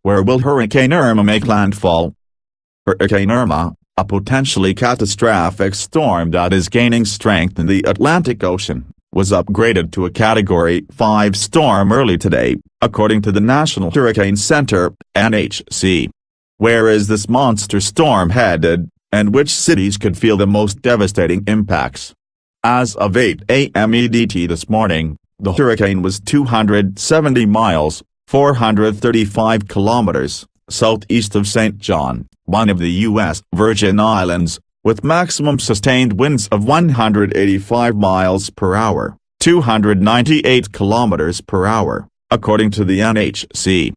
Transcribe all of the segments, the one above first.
Where will Hurricane Irma make landfall? Hurricane Irma, a potentially catastrophic storm that is gaining strength in the Atlantic Ocean, was upgraded to a Category 5 storm early today, according to the National Hurricane Center, NHC. Where is this monster storm headed, and which cities could feel the most devastating impacts? As of 8 a.m. EDT this morning, the hurricane was 270 miles, 435 kilometers, southeast of St. John, one of the U.S. Virgin Islands, with maximum sustained winds of 185 miles per hour, 298 kilometers per hour, according to the NHC.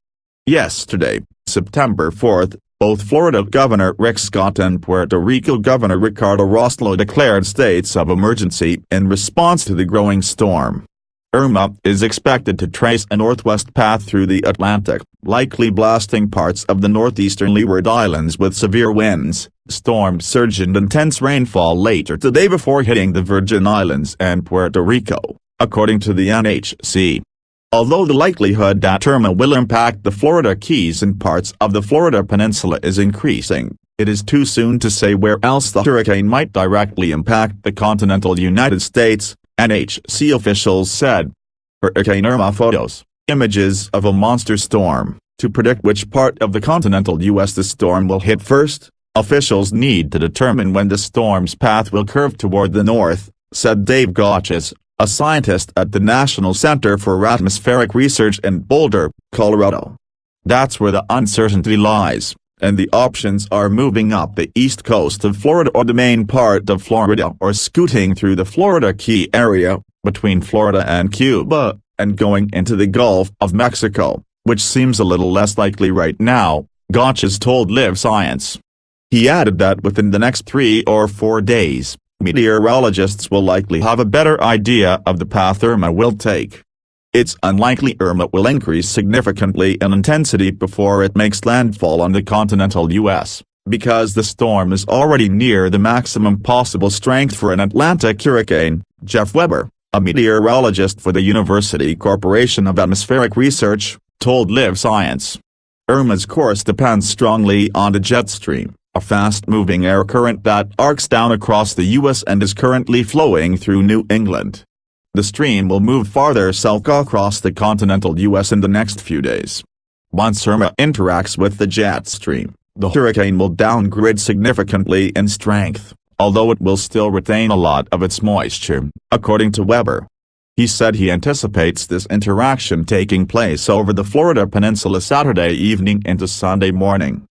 Yesterday, September 4th, both Florida Governor Rick Scott and Puerto Rico Governor Ricardo Rossello declared states of emergency in response to the growing storm. Irma is expected to trace a northwest path through the Atlantic, likely blasting parts of the northeastern Leeward Islands with severe winds, storm surge and intense rainfall later today before hitting the Virgin Islands and Puerto Rico, according to the NHC. Although the likelihood that Irma will impact the Florida Keys and parts of the Florida Peninsula is increasing, it is too soon to say where else the hurricane might directly impact the continental United States, NHC officials said. Hurricane Irma photos, images of a monster storm. To predict which part of the continental U.S. the storm will hit first, officials need to determine when the storm's path will curve toward the north, said Dave Gotches, a scientist at the National Center for Atmospheric Research in Boulder, Colorado. That's where the uncertainty lies, and the options are moving up the east coast of Florida or the main part of Florida or scooting through the Florida Key area, between Florida and Cuba, and going into the Gulf of Mexico, which seems a little less likely right now, Gotches told Live Science. He added that within the next 3 or 4 days, meteorologists will likely have a better idea of the path Irma will take. It's unlikely Irma will increase significantly in intensity before it makes landfall on the continental U.S., because the storm is already near the maximum possible strength for an Atlantic hurricane, Jeff Weber, a meteorologist for the University Corporation of Atmospheric Research, told Live Science. Irma's course depends strongly on the jet stream, a fast-moving air current that arcs down across the U.S. and is currently flowing through New England. The stream will move farther south across the continental U.S. in the next few days. Once Irma interacts with the jet stream, the hurricane will downgrade significantly in strength, although it will still retain a lot of its moisture, according to Weber. He said he anticipates this interaction taking place over the Florida Peninsula Saturday evening into Sunday morning.